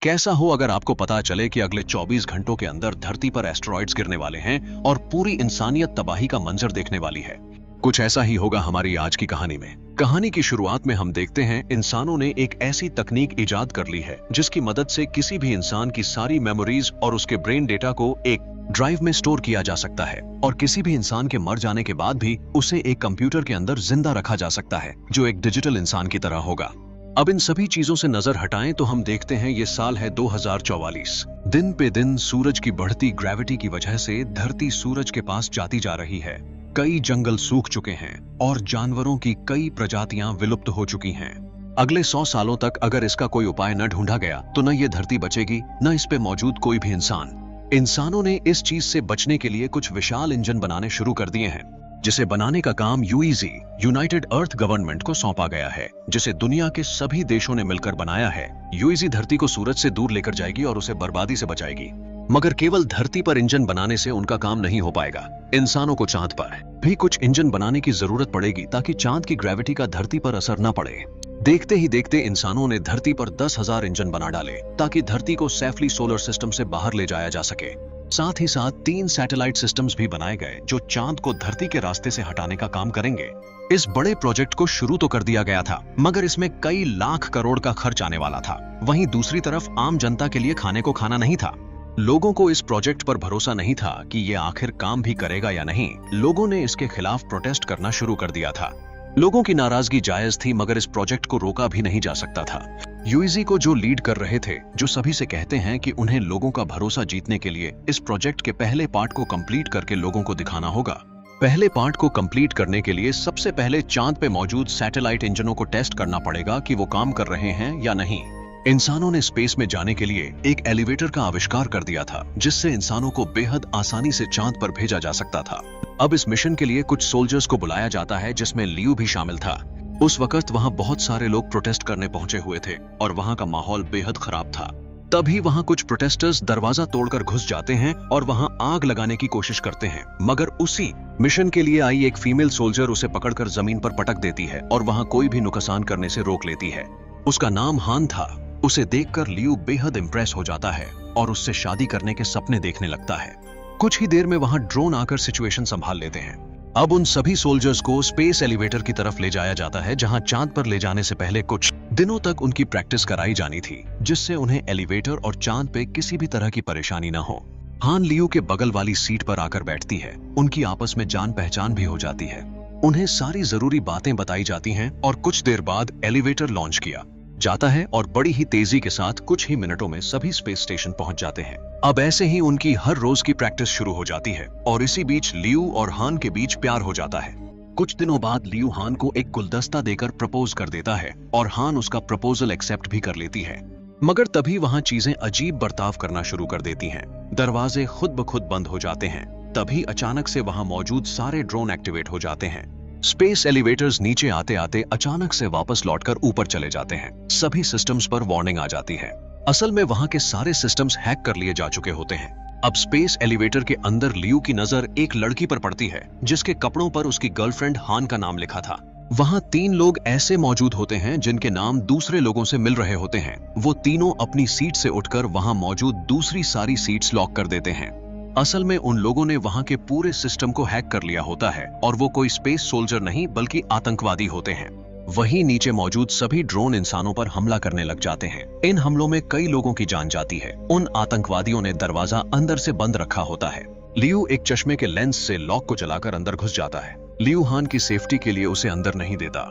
कैसा हो अगर आपको पता चले कि अगले 24 घंटों के अंदर धरती पर एस्टेरॉइड्स गिरने वाले हैं और पूरी इंसानियत तबाही का मंजर देखने वाली है। कुछ ऐसा ही होगा हमारी आज की कहानी में। कहानी की शुरुआत में हम देखते हैं इंसानों ने एक ऐसी तकनीक इजाद कर ली है जिसकी मदद से किसी भी इंसान की सारी मेमोरीज और उसके ब्रेन डेटा को एक ड्राइव में स्टोर किया जा सकता है और किसी भी इंसान के मर जाने के बाद भी उसे एक कंप्यूटर के अंदर जिंदा रखा जा सकता है जो एक डिजिटल इंसान की तरह होगा। अब इन सभी चीजों से नजर हटाएं तो हम देखते हैं ये साल है 2044। दिन पे दिन सूरज की बढ़ती ग्रेविटी की वजह से धरती सूरज के पास जाती जा रही है। कई जंगल सूख चुके हैं और जानवरों की कई प्रजातियां विलुप्त हो चुकी हैं। अगले 100 सालों तक अगर इसका कोई उपाय न ढूंढा गया तो न ये धरती बचेगी न इस पे मौजूद कोई भी इंसान। इंसानों ने इस चीज से बचने के लिए कुछ विशाल इंजन बनाने शुरू कर दिए हैं जिसे बनाने का काम यूईजी यूनाइटेड अर्थ गवर्नमेंट को सौंपा गया है, जिसे दुनिया के सभी देशों ने मिलकर बनाया है। यूईजी धरती को सूरज से दूर लेकर जाएगी और उसे बर्बादी से बचाएगी। मगर केवल धरती पर इंजन बनाने से उनका काम नहीं हो पाएगा। इंसानों को चांद पर भी कुछ इंजन बनाने की जरूरत पड़ेगी ताकि चांद की ग्रेविटी का धरती पर असर न पड़े। देखते ही देखते इंसानों ने धरती पर 10,000 इंजन बना डाले ताकि धरती को सेफली सोलर सिस्टम से बाहर ले जाया जा सके। साथ ही साथ 3 सैटेलाइट सिस्टम्स भी बनाए गए जो चांद को धरती के रास्ते से हटाने का काम करेंगे। इस बड़े प्रोजेक्ट को शुरू तो कर दिया गया था मगर इसमें कई लाख करोड़ का खर्च आने वाला था। वहीं दूसरी तरफ आम जनता के लिए खाने को खाना नहीं था। लोगों को इस प्रोजेक्ट पर भरोसा नहीं था कि ये आखिर काम भी करेगा या नहीं। लोगों ने इसके खिलाफ प्रोटेस्ट करना शुरू कर दिया था। लोगों की नाराजगी जायज थी मगर इस प्रोजेक्ट को रोका भी नहीं जा सकता था। यूईजी को जो लीड कर रहे थे, जो सभी से कहते हैं कि उन्हें लोगों का भरोसा जीतने के लिए इस प्रोजेक्ट के पहले पार्ट को कंप्लीट करके लोगों को दिखाना होगा। पहले पार्ट को कंप्लीट करने के लिए सबसे पहले चांद पे मौजूद सैटेलाइट इंजनों को टेस्ट करना पड़ेगा कि वो काम कर रहे हैं या नहीं। इंसानों ने स्पेस में जाने के लिए एक एलिवेटर का आविष्कार कर दिया था जिससे इंसानों को बेहद आसानी से चांद पर भेजा जा सकता था। अब इस मिशन के लिए कुछ सोल्जर्स को बुलाया जाता है जिसमें लियू भी शामिल था। उस वक्त वहां बहुत सारे लोग प्रोटेस्ट करने पहुंचे हुए थे और वहां का माहौल बेहद खराब था। तभी वहां कुछ प्रोटेस्टर्स दरवाजा तोड़कर घुस जाते हैं और वहां आग लगाने की कोशिश करते हैं मगर उसी मिशन के लिए आई एक फीमेल सोल्जर उसे पकड़कर जमीन पर पटक देती है और वहां कोई भी नुकसान करने से रोक लेती है। उसका नाम हान था। उसे देखकर लियू बेहद इंप्रेस हो जाता है और उससे शादी करने के सपने देखने लगता है। कुछ ही देर में वहां ड्रोन आकर सिचुएशन संभाल लेते हैं। अब उन सभी सोल्जर्स को स्पेस एलिवेटर की तरफ ले जाया जाता है जहां चांद पर ले जाने से पहले कुछ दिनों तक उनकी प्रैक्टिस कराई जानी थी जिससे उन्हें एलिवेटर और चांद पे किसी भी तरह की परेशानी न हो। हान लियू के बगल वाली सीट पर आकर बैठती है। उनकी आपस में जान पहचान भी हो जाती है। उन्हें सारी जरूरी बातें बताई जाती हैं और कुछ देर बाद एलिवेटर लॉन्च किया जाता है और बड़ी ही तेजी के साथ कुछ ही मिनटों में सभी स्पेस स्टेशन पहुंच जाते हैं। अब ऐसे ही उनकी हर रोज की प्रैक्टिस शुरू हो जाती है और इसी बीच लियू और हान के बीच प्यार हो जाता है। कुछ दिनों बाद लियू हान को एक गुलदस्ता देकर प्रपोज कर देता है और हान उसका प्रपोजल एक्सेप्ट भी कर लेती है। मगर तभी वहां चीजें अजीब बर्ताव करना शुरू कर देती हैं। दरवाजे खुद ब खुद बंद हो जाते हैं। तभी अचानक से वहां मौजूद सारे ड्रोन एक्टिवेट हो जाते हैं। स्पेस एलिवेटर्स नीचे आते आते अचानक से वापस लौटकर ऊपर चले जाते हैं। सभी सिस्टम्स पर वार्निंग आ जाती है। असल में वहां के सारे सिस्टम्स हैक कर लिए जा चुके होते हैं। अब स्पेस एलिवेटर के अंदर लियू की नजर एक लड़की पर पड़ती है जिसके कपड़ों पर उसकी गर्लफ्रेंड हान का नाम लिखा था। वहां 3 लोग ऐसे मौजूद होते हैं जिनके नाम दूसरे लोगों से मिल रहे होते हैं। वो तीनों अपनी सीट से उठकर वहां मौजूद दूसरी सारी सीट्स लॉक कर देते हैं। असल में उन लोगों ने वहां के पूरे सिस्टम को हैक कर लिया होता है और वो कोई स्पेस सोल्जर नहीं बल्कि आतंकवादी होते हैं। वहीं नीचे मौजूद सभी ड्रोन इंसानों पर हमला करने लग जाते हैं। इन हमलों में कई लोगों की जान जाती है। उन आतंकवादियों ने दरवाजा अंदर से बंद रखा होता है। लियू एक चश्मे के लेंस से लॉक को जलाकर अंदर घुस जाता है। लियू हान की सेफ्टी के लिए उसे अंदर नहीं देता।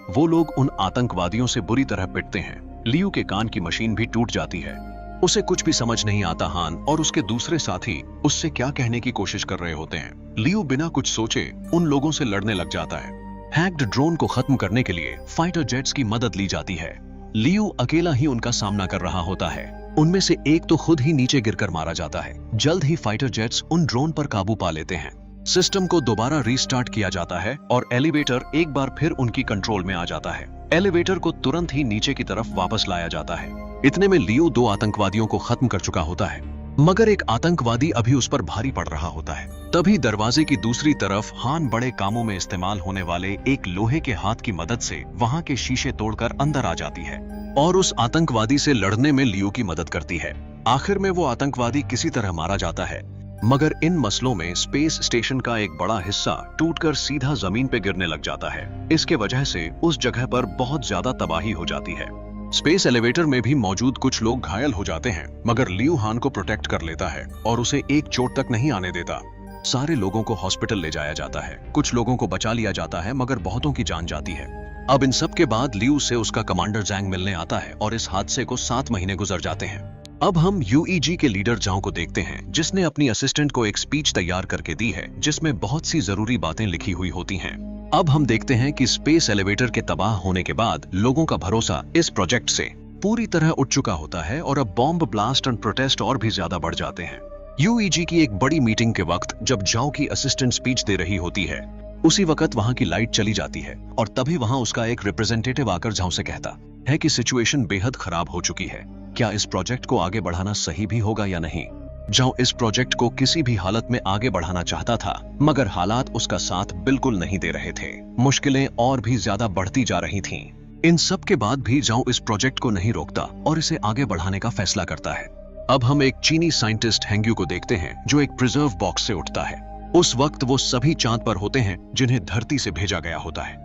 वो लोग उन आतंकवादियों से बुरी तरह पिटते हैं। लियू के कान की मशीन भी टूट जाती है। उसे कुछ भी समझ नहीं आता। हान और उसके दूसरे साथी उससे क्या कहने की कोशिश कर रहे होते हैं। लियू बिना कुछ सोचे उन लोगों से लड़ने लग जाता है। हैक्ड ड्रोन को खत्म करने के लिए फाइटर जेट्स की मदद ली जाती है। लियू अकेला ही उनका सामना कर रहा होता है। उनमें से एक तो खुद ही नीचे गिरकर मारा जाता है। जल्द ही फाइटर जेट्स उन ड्रोन पर काबू पा लेते हैं। सिस्टम को दोबारा रीस्टार्ट किया जाता है और एलिवेटर एक बार फिर उनकी कंट्रोल में आ जाता है। एलिवेटर को तुरंत ही नीचे की तरफ वापस लाया जाता है। इतने में लियू 2 आतंकवादियों को खत्म कर चुका होता है मगर एक आतंकवादी अभी उस पर भारी पड़ रहा होता है। तभी दरवाजे की दूसरी तरफ हान बड़े कामों में इस्तेमाल होने वाले एक लोहे के हाथ की मदद से वहां के शीशे तोड़कर अंदर आ जाती है और उस आतंकवादी से लड़ने में लियू की मदद करती है। आखिर में वो आतंकवादी किसी तरह मारा जाता है, मगर इन मसलों में स्पेस स्टेशन का एक बड़ा हिस्सा टूटकर सीधा जमीन पे गिरने लग जाता है। इसके वजह से उस जगह पर बहुत ज्यादा तबाही हो जाती है। स्पेस एलिवेटर में भी मौजूद कुछ लोग घायल हो जाते हैं, मगर लियू हान को प्रोटेक्ट कर लेता है और उसे एक चोट तक नहीं आने देता। सारे लोगों को हॉस्पिटल ले जाया जाता है। कुछ लोगों को बचा लिया जाता है, मगर बहुतों की जान जाती है। अब इन सब के बाद लियू से उसका कमांडर जैंग मिलने आता है और इस हादसे को 7 महीने गुजर जाते हैं। अब हम यूईजी के लीडर जाओ को देखते हैं, जिसने अपनी असिस्टेंट को एक स्पीच तैयार करके दी है जिसमें बहुत सी जरूरी बातें लिखी हुई होती हैं। अब हम देखते हैं कि स्पेस एलिवेटर के तबाह होने के बाद लोगों का भरोसा इस प्रोजेक्ट से पूरी तरह उठ चुका होता है और अब बॉम्ब ब्लास्ट और प्रोटेस्ट और भी ज्यादा बढ़ जाते हैं। यूईजी की एक बड़ी मीटिंग के वक्त जब जाओ की असिस्टेंट स्पीच दे रही होती है, उसी वक्त वहां की लाइट चली जाती है और तभी वहां उसका एक रिप्रेजेंटेटिव आकर जाओ से कहता है कि सिचुएशन बेहद खराब हो चुकी है। क्या इस प्रोजेक्ट को आगे बढ़ाना सही भी होगा या नहीं? जाओ इस प्रोजेक्ट को किसी भी हालत में आगे बढ़ाना चाहता था, मगर हालात उसका साथ बिल्कुल नहीं दे रहे थे। मुश्किलें और भी ज्यादा बढ़ती जा रही थीं। इन सब के बाद भी जाओ इस प्रोजेक्ट को नहीं रोकता और इसे आगे बढ़ाने का फैसला करता है। अब हम एक चीनी साइंटिस्ट हेंग्यू को देखते हैं जो एक प्रिजर्व बॉक्स से उठता है। उस वक्त वो सभी चांद पर होते हैं जिन्हें धरती से भेजा गया होता है।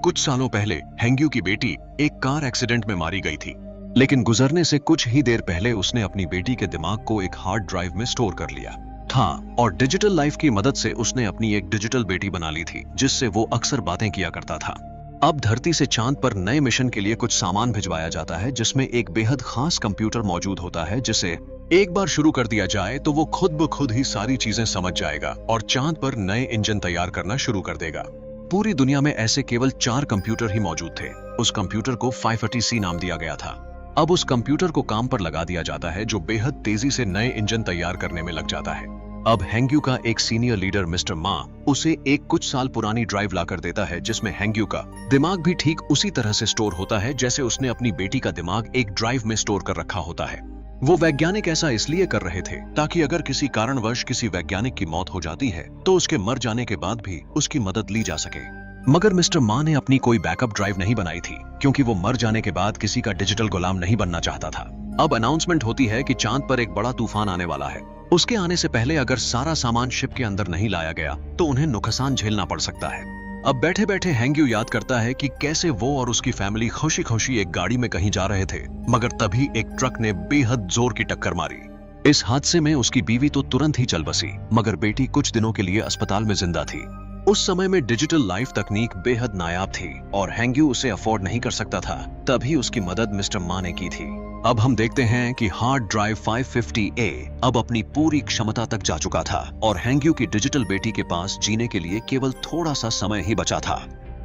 कुछ सालों पहले हेंग्यू की बेटी एक कार एक्सीडेंट में मारी गई थी, लेकिन गुजरने से कुछ ही देर पहले उसने अपनी बेटी के दिमाग को एक हार्ड ड्राइव में स्टोर कर लिया था और डिजिटल लाइफ की मदद से उसने अपनी एक डिजिटल बेटी बना ली थी जिससे वो अक्सर बातें किया करता था। अब धरती से चांद पर नए मिशन के लिए कुछ सामान भिजवाया जाता है जिसमें एक बेहद खास कंप्यूटर मौजूद होता है जिसे एक बार शुरू कर दिया जाए तो वो खुद ब खुद ही सारी चीजें समझ जाएगा और चांद पर नए इंजन तैयार करना शुरू कर देगा। पूरी दुनिया में ऐसे केवल 4 कंप्यूटर ही मौजूद थे। उस कंप्यूटर को 530C नाम दिया गया था। अब उस कंप्यूटर को काम पर लगा दिया जाता है जो बेहद तेजी से नए इंजन तैयार करने में लग जाता है। अब हेंग्यू का एक सीनियर लीडर मिस्टर मा उसे एक कुछ साल पुरानी ड्राइव लाकर देता है जिसमें हेंग्यू का दिमाग भी ठीक उसी तरह से स्टोर होता है जैसे उसने अपनी बेटी का दिमाग एक ड्राइव में स्टोर कर रखा होता है। वो वैज्ञानिक ऐसा इसलिए कर रहे थे ताकि अगर किसी कारणवश किसी वैज्ञानिक की मौत हो जाती है तो उसके मर जाने के बाद भी उसकी मदद ली जा सके। मगर मिस्टर मा ने अपनी कोई बैकअप ड्राइव नहीं बनाई थी क्योंकि वो मर जाने के बाद किसी का डिजिटल गुलाम नहीं बनना चाहता था। अब अनाउंसमेंट होती है कि चांद पर एक बड़ा तूफान आने वाला है। उसके आने से पहले अगर सारा सामान शिप के अंदर नहीं लाया गया तो उन्हें नुकसान झेलना पड़ सकता है। अब बैठे बैठे हेंग्यू याद करता है कि कैसे वो और उसकी फैमिली खुशी खुशी एक गाड़ी में कहीं जा रहे थे, मगर तभी एक ट्रक ने बेहद जोर की टक्कर मारी। इस हादसे में उसकी बीवी तो तुरंत ही चल बसी, मगर बेटी कुछ दिनों के लिए अस्पताल में जिंदा थी। उस समय में डिजिटल लाइफ तकनीक बेहद नायाब थी और हेंग्यू उसे अफोर्ड नहीं कर सकता था, तभी उसकी मदद मिस्टर मा ने की थी। अब हम देखते हैं कि हार्ड ड्राइव 550A अब अपनी पूरी क्षमता तक जा चुका था और हेंग्यू की डिजिटल बेटी के पास जीने के लिए केवल थोड़ा सा समय ही बचा था।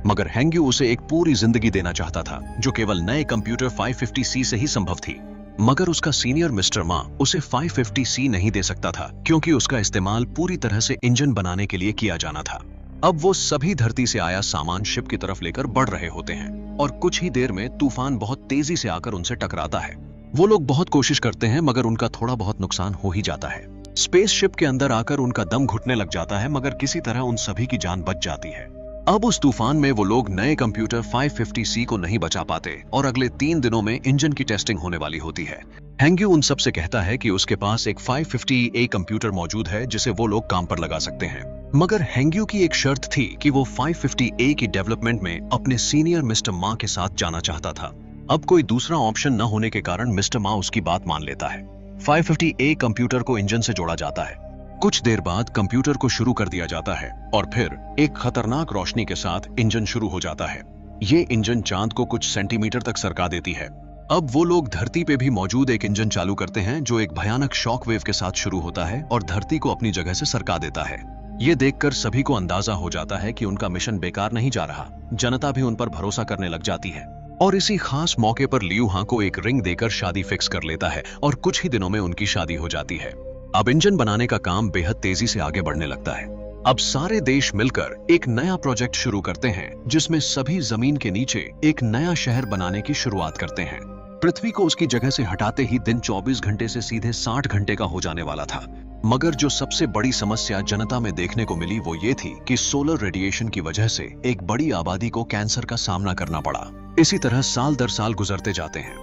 मगर हेंग्यू उसे एक पूरी जिंदगी देना चाहता था जो केवल नए कंप्यूटर 550C से ही संभव थी। मगर उसका सीनियर मिस्टर मा उसे 550C नहीं दे सकता था क्योंकि उसका इस्तेमाल पूरी तरह से इंजन बनाने के लिए किया जाना था। अब वो सभी धरती से आया सामान शिप की तरफ लेकर बढ़ रहे होते हैं और कुछ ही देर में तूफान बहुत तेजी से आकर उनसे टकराता है। वो लोग बहुत कोशिश करते हैं मगर उनका थोड़ा बहुत नुकसान हो ही जाता है। स्पेस शिप के अंदर आकर उनका दम घुटने लग जाता है, मगर किसी तरह उन सभी की जान बच जाती है। अब उस तूफान में वो लोग नए कंप्यूटर 550C को नहीं बचा पाते और अगले 3 दिनों में इंजन की टेस्टिंग होने वाली होती है। हेंग्यू उन सब से कहता है कि उसके पास एक 550A कंप्यूटर मौजूद है जिसे वो लोग काम पर लगा सकते हैं, मगर हेंग्यू की एक शर्त थी कि वो 550A की डेवलपमेंट में अपने सीनियर मिस्टर मा के साथ जाना चाहता था। अब कोई दूसरा ऑप्शन न होने के कारण मिस्टर मा उसकी बात मान लेता है। 550A कंप्यूटर को इंजन से जोड़ा जाता है। कुछ देर बाद कंप्यूटर को शुरू कर दिया जाता है और फिर एक खतरनाक रोशनी के साथ इंजन शुरू हो जाता है। ये इंजन चांद को कुछ सेंटीमीटर तक सरका देती है। अब वो लोग धरती पे भी मौजूद एक इंजन चालू करते हैं जो एक भयानक शॉक वेव के साथ शुरू होता है और धरती को अपनी जगह से सरका देता है। ये देखकर सभी को अंदाजा हो जाता है कि उनका मिशन बेकार नहीं जा रहा। जनता भी उन पर भरोसा करने लग जाती है और इसी खास मौके पर लियू हां को एक रिंग देकर शादी फिक्स कर लेता है और कुछ ही दिनों में उनकी शादी हो जाती है। अब इंजन बनाने का काम बेहद तेजी से आगे बढ़ने लगता है। अब सारे देश मिलकर एक नया प्रोजेक्ट शुरू करते हैं जिसमें सभी जमीन के नीचे एक नया शहर बनाने की शुरुआत करते हैं। पृथ्वी को उसकी जगह से हटाते ही दिन 24 घंटे से सीधे 60 घंटे का हो जाने वाला था। मगर जो सबसे बड़ी समस्या जनता में देखने को मिली वो ये थी कि सोलर रेडिएशन की वजह से एक बड़ी आबादी को कैंसर का सामना करना पड़ा। इसी तरह साल दर साल गुजरते जाते हैं।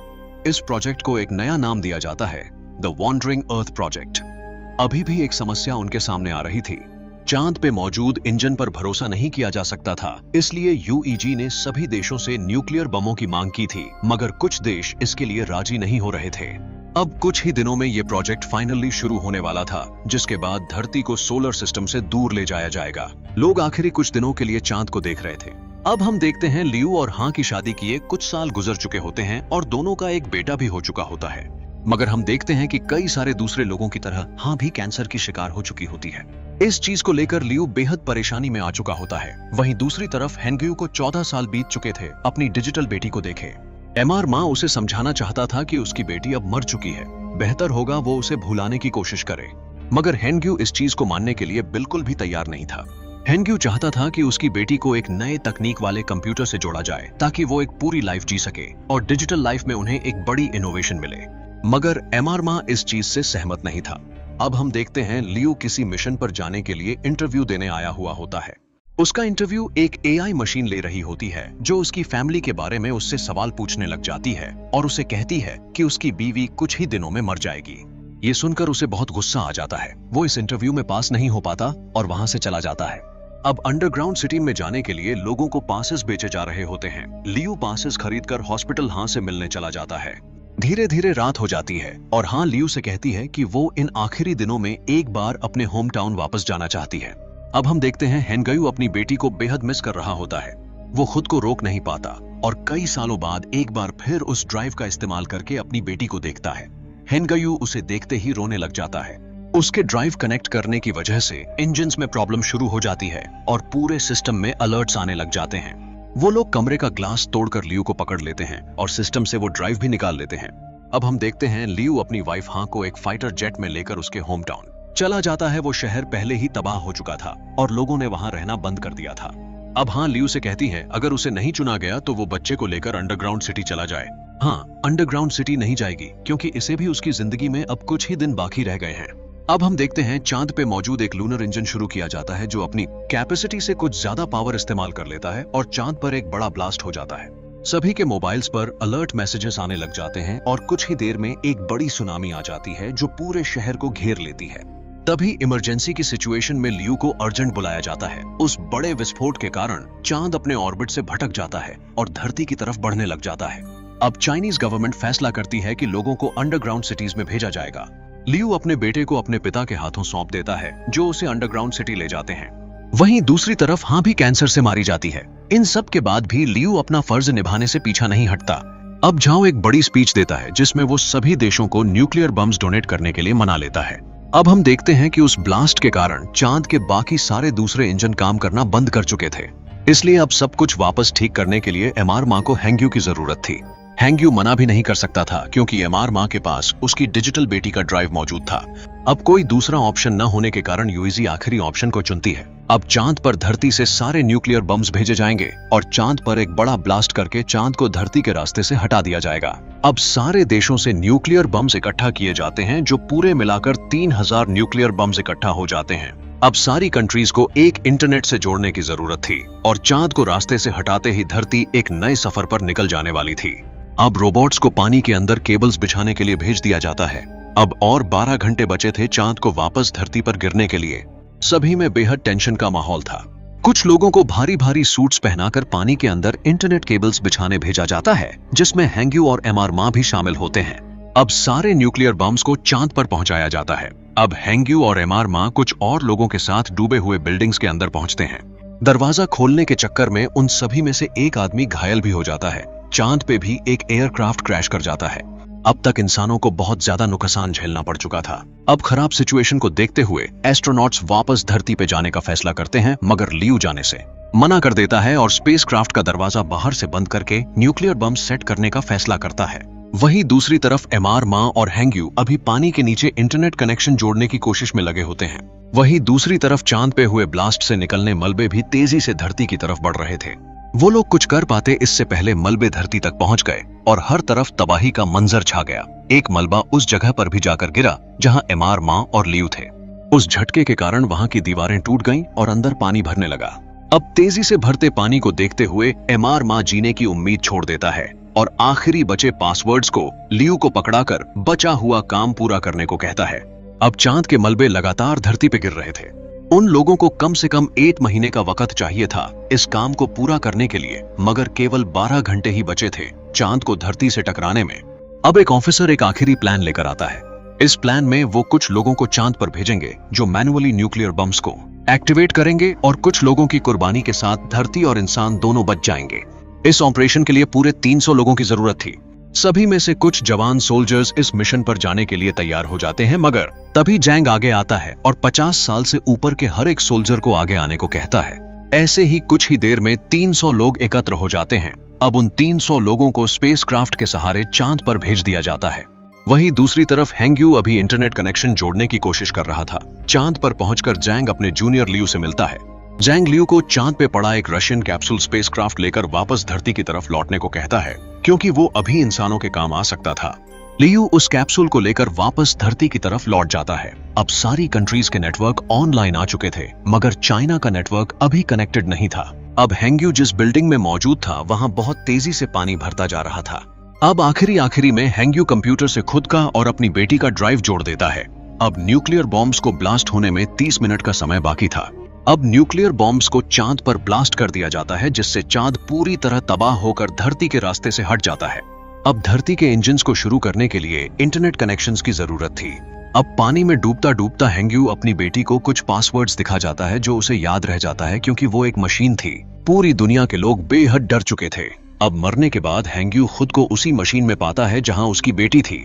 इस प्रोजेक्ट को एक नया नाम दिया जाता है, द वॉन्डरिंग अर्थ प्रोजेक्ट। अभी भी एक समस्या उनके सामने आ रही थी। चांद पे मौजूद इंजन पर भरोसा नहीं किया जा सकता था, इसलिए यूईजी ने सभी देशों से न्यूक्लियर बमों की मांग की थी, मगर कुछ देश इसके लिए राजी नहीं हो रहे थे। अब कुछ ही दिनों में ये प्रोजेक्ट फाइनली शुरू होने वाला था, जिसके बाद धरती को सोलर सिस्टम से दूर ले जाया जाएगा। लोग आखिरी कुछ दिनों के लिए चांद को देख रहे थे। अब हम देखते हैं लियू और हां की शादी किए कुछ साल गुजर चुके होते हैं और दोनों का एक बेटा भी हो चुका होता है, मगर हम देखते हैं कि कई सारे दूसरे लोगों की तरह हां भी कैंसर की शिकार हो चुकी होती है। इस चीज को लेकर लियू बेहद परेशानी में आ चुका होता है। वहीं दूसरी तरफ हेंग्यू को 14 साल बीत चुके थे अपनी डिजिटल बेटी को देखे। एमआर मां उसे समझाना चाहता था कि उसकी बेटी अब मर चुकी है, बेहतर होगा वो उसे भुलाने की कोशिश करे, मगर हेंग्यू इस चीज को मानने के लिए बिल्कुल भी तैयार नहीं था। हेंग्यू चाहता था कि उसकी बेटी को एक नए तकनीक वाले कंप्यूटर से जोड़ा जाए ताकि वो एक पूरी लाइफ जी सके और डिजिटल लाइफ में उन्हें एक बड़ी इनोवेशन मिले, मगर एमआर मां इस चीज से सहमत नहीं था। अब हम देखते हैं लियू किसी मिशन पर जाने के लिए इंटरव्यू देने आया हुआ होता है। उसका इंटरव्यू एक एआई मशीन ले रही होती है जो उसकी फैमिली के बारे में उससे सवाल पूछने लग जाती है और उसे कहती है कि उसकी बीवी कुछ ही दिनों में मर जाएगी। ये सुनकर उसे बहुत गुस्सा आ जाता है। वो इस इंटरव्यू में पास नहीं हो पाता और वहां से चला जाता है। अब अंडरग्राउंड सिटी में जाने के लिए लोगों को पासेस बेचे जा रहे होते हैं। लियू पासेस खरीदकर हॉस्पिटल हां से मिलने चला जाता है। धीरे धीरे रात हो जाती है और हां लियू से कहती है कि वो इन आखिरी दिनों में एक बार अपने होम टाउन वापस जाना चाहती है। अब हम देखते हैं हेंग्यू अपनी बेटी को बेहद मिस कर रहा होता है। वो खुद को रोक नहीं पाता और कई सालों बाद एक बार फिर उस ड्राइव का इस्तेमाल करके अपनी बेटी को देखता है। हेंग्यू उसे देखते ही रोने लग जाता है। उसके ड्राइव कनेक्ट करने की वजह से इंजन्स में प्रॉब्लम शुरू हो जाती है और पूरे सिस्टम में अलर्ट्स आने लग जाते हैं। वो लोग कमरे का ग्लास तोड़कर लियू को पकड़ लेते हैं और सिस्टम से वो ड्राइव भी निकाल लेते हैं। अब हम देखते हैं लियू अपनी वाइफ हां को एक फाइटर जेट में लेकर उसके होम टाउन चला जाता है। वो शहर पहले ही तबाह हो चुका था और लोगों ने वहां रहना बंद कर दिया था। अब हां लियू से कहती है अगर उसे नहीं चुना गया तो वो बच्चे को लेकर अंडरग्राउंड सिटी चला जाए। हाँ, अंडरग्राउंड सिटी नहीं जाएगी क्योंकि इसे भी उसकी जिंदगी में अब कुछ ही दिन बाकी रह गए हैं। अब हम देखते हैं चांद पे मौजूद एक लूनर इंजन शुरू किया जाता है जो अपनी कैपेसिटी से कुछ ज्यादा पावर इस्तेमाल कर लेता है और चांद पर एक बड़ा ब्लास्ट हो जाता है। सभी के मोबाइल्स पर अलर्ट मैसेजेस आने लग जाते हैं और कुछ ही देर में एक बड़ी सुनामी आ जाती है जो पूरे शहर को घेर लेती है। तभी इमरजेंसी की सिचुएशन में लियू को अर्जेंट बुलाया जाता है। उस बड़े विस्फोट के कारण चांद अपने ऑर्बिट से भटक जाता है और धरती की तरफ बढ़ने लग जाता है। अब चाइनीज गवर्नमेंट फैसला करती है कि लोगों को अंडरग्राउंड सिटीज में भेजा जाएगा। लियू अपने बेटे को अपने पिता के हाथों सौंप देता है जो उसे अंडरग्राउंड सिटी ले जाते हैं। वहीं दूसरी तरफ हां भी कैंसर से मारी जाती है। इन सब के बाद भी लियू अपना फर्ज निभाने से पीछा नहीं हटता। अब झाओ एक बड़ी स्पीच देता है जिसमें वो सभी देशों को न्यूक्लियर बम्स डोनेट करने के लिए मना लेता है। अब हम देखते हैं कि उस ब्लास्ट के कारण चांद के बाकी सारे दूसरे इंजन काम करना बंद कर चुके थे, इसलिए अब सब कुछ वापस ठीक करने के लिए एमआर मां को हेंग्यू की जरूरत थी। हेंग्यू मना भी नहीं कर सकता था क्योंकि एमआर मां के पास उसकी डिजिटल बेटी का ड्राइव मौजूद था। अब कोई दूसरा ऑप्शन न होने के कारण यूईजी आखिरी ऑप्शन को चुनती है। अब चांद पर धरती से सारे न्यूक्लियर बम्स भेजे जाएंगे और चांद पर एक बड़ा ब्लास्ट करके चांद को धरती के रास्ते से हटा दिया जाएगा। अब सारे देशों से न्यूक्लियर बम्स इकट्ठा किए जाते हैं जो पूरे मिलाकर 3000 न्यूक्लियर बम्स इकट्ठा हो जाते हैं। अब सारी कंट्रीज को एक इंटरनेट से जोड़ने की जरूरत थी और चांद को रास्ते से हटाते ही धरती एक नए सफर पर निकल जाने वाली थी। अब रोबोट्स को पानी के अंदर केबल्स बिछाने के लिए भेज दिया जाता है। अब और 12 घंटे बचे थे चांद को वापस धरती पर गिरने के लिए। सभी में बेहद टेंशन का माहौल था। कुछ लोगों को भारी भारी सूट्स पहनाकर पानी के अंदर इंटरनेट केबल्स बिछाने भेजा जाता है जिसमें हेंग्यू और एमआर मां भी शामिल होते हैं। अब सारे न्यूक्लियर बम्स को चांद पर पहुंचाया जाता है। अब हेंग्यू और एमआर मां कुछ और लोगों के साथ डूबे हुए बिल्डिंग्स के अंदर पहुंचते हैं। दरवाजा खोलने के चक्कर में उन सभी में से एक आदमी घायल भी हो जाता है। चांद पे भी एक एयरक्राफ्ट क्रैश कर जाता है। अब तक इंसानों को बहुत ज्यादा नुकसान झेलना पड़ चुका था। अब खराब सिचुएशन को देखते हुए एस्ट्रोनॉट्स वापस धरती पे जाने का फैसला करते हैं, मगर लियू जाने से मना कर देता है और स्पेसक्राफ्ट का दरवाजा बाहर से बंद करके न्यूक्लियर बम सेट करने का फैसला करता है। वहीं दूसरी तरफ एमआर मां और हेंग्यू अभी पानी के नीचे इंटरनेट कनेक्शन जोड़ने की कोशिश में लगे होते हैं। वहीं दूसरी तरफ चांद पे हुए ब्लास्ट से निकलने मलबे भी तेजी से धरती की तरफ बढ़ रहे थे। वो लोग कुछ कर पाते इससे पहले मलबे धरती तक पहुंच गए और हर तरफ तबाही का मंजर छा गया। एक मलबा उस जगह पर भी जाकर गिरा जहां एमआर मां और लियू थे। उस झटके के कारण वहां की दीवारें टूट गईं और अंदर पानी भरने लगा। अब तेजी से भरते पानी को देखते हुए एमआर मां जीने की उम्मीद छोड़ देता है। और आखिरी बचे पासवर्ड्स को लियू को पकड़ाकर बचा हुआ काम पूरा करने को कहता है। अब चांद के मलबे लगातार धरती पे गिर रहे थे। उन लोगों को कम से कम 1 महीने का वक्त चाहिए था इस काम को पूरा करने के लिए, मगर केवल 12 घंटे ही बचे थे चांद को धरती से टकराने में। अब एक ऑफिसर एक आखिरी प्लान लेकर आता है। इस प्लान में वो कुछ लोगों को चांद पर भेजेंगे जो मैन्युअली न्यूक्लियर बम्स को एक्टिवेट करेंगे और कुछ लोगों की कुर्बानी के साथ धरती और इंसान दोनों बच जाएंगे। इस ऑपरेशन के लिए पूरे 300 लोगों की जरूरत थी। सभी में से कुछ जवान सोल्जर्स इस मिशन पर जाने के लिए तैयार हो जाते हैं, मगर तभी जैंग आगे आता है और 50 साल से ऊपर के हर एक सोल्जर को आगे आने को कहता है। ऐसे ही कुछ ही देर में 300 लोग एकत्र हो जाते हैं। अब उन 300 लोगों को स्पेसक्राफ्ट के सहारे चांद पर भेज दिया जाता है। वहीं दूसरी तरफ हेंग्यू अभी इंटरनेट कनेक्शन जोड़ने की कोशिश कर रहा था। चांद पर पहुंचकर जैंग अपने जूनियर लियू से मिलता है। जैंग लियू को चांद पे पड़ा एक रशियन कैप्सूल स्पेसक्राफ्ट लेकर वापस धरती की तरफ लौटने को कहता है, क्योंकि वो अभी इंसानों के काम आ सकता था। लियू उस कैप्सूल को लेकर वापस धरती की तरफ लौट जाता है। अब सारी कंट्रीज के नेटवर्क ऑनलाइन आ चुके थे, मगर चाइना का नेटवर्क अभी कनेक्टेड नहीं था। अब हेंग्यू जिस बिल्डिंग में मौजूद था वहां बहुत तेजी से पानी भरता जा रहा था। अब आखिरी में हेंग्यू कंप्यूटर से खुद का और अपनी बेटी का ड्राइव जोड़ देता है। अब न्यूक्लियर बॉम्ब्स को ब्लास्ट होने में 30 मिनट का समय बाकी था। अब न्यूक्लियर बॉम्ब्स को चांद पर ब्लास्ट कर दिया जाता है, जिससे चांद पूरी तरह तबाह होकर धरती के रास्ते से हट जाता है। अब धरती के इंजन्स को शुरू करने के लिए इंटरनेट कनेक्शंस की जरूरत थी। अब पानी में डूबता डूबता हेंग्यू अपनी बेटी को कुछ पासवर्ड्स दिखा जाता है जो उसे याद रह जाता है, क्योंकि वो एक मशीन थी। पूरी दुनिया के लोग बेहद डर चुके थे। अब मरने के बाद हेंग्यू खुद को उसी मशीन में पाता है जहां उसकी बेटी थी।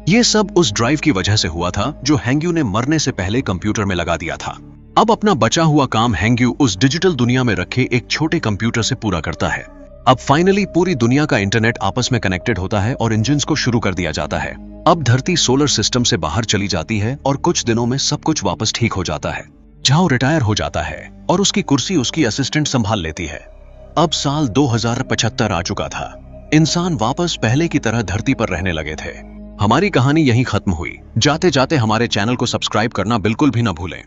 ये सब उस ड्राइव की वजह से हुआ था जो हेंग्यू ने मरने से पहले कंप्यूटर में लगा दिया था। अब अपना बचा हुआ काम हेंग्यू उस डिजिटल दुनिया में रखे एक छोटे कंप्यूटर से पूरा करता है। अब फाइनली पूरी दुनिया का इंटरनेट आपस में कनेक्टेड होता है और इंजन्स को शुरू कर दिया जाता है। अब धरती सोलर सिस्टम से बाहर चली जाती है और कुछ दिनों में सब कुछ वापस ठीक हो जाता है। झाओ रिटायर हो जाता है और उसकी कुर्सी उसकी असिस्टेंट संभाल लेती है। अब साल 2075 आ चुका था। इंसान वापस पहले की तरह धरती पर रहने लगे थे। हमारी कहानी यहीं खत्म हुई। जाते जाते हमारे चैनल को सब्सक्राइब करना बिल्कुल भी ना भूलें।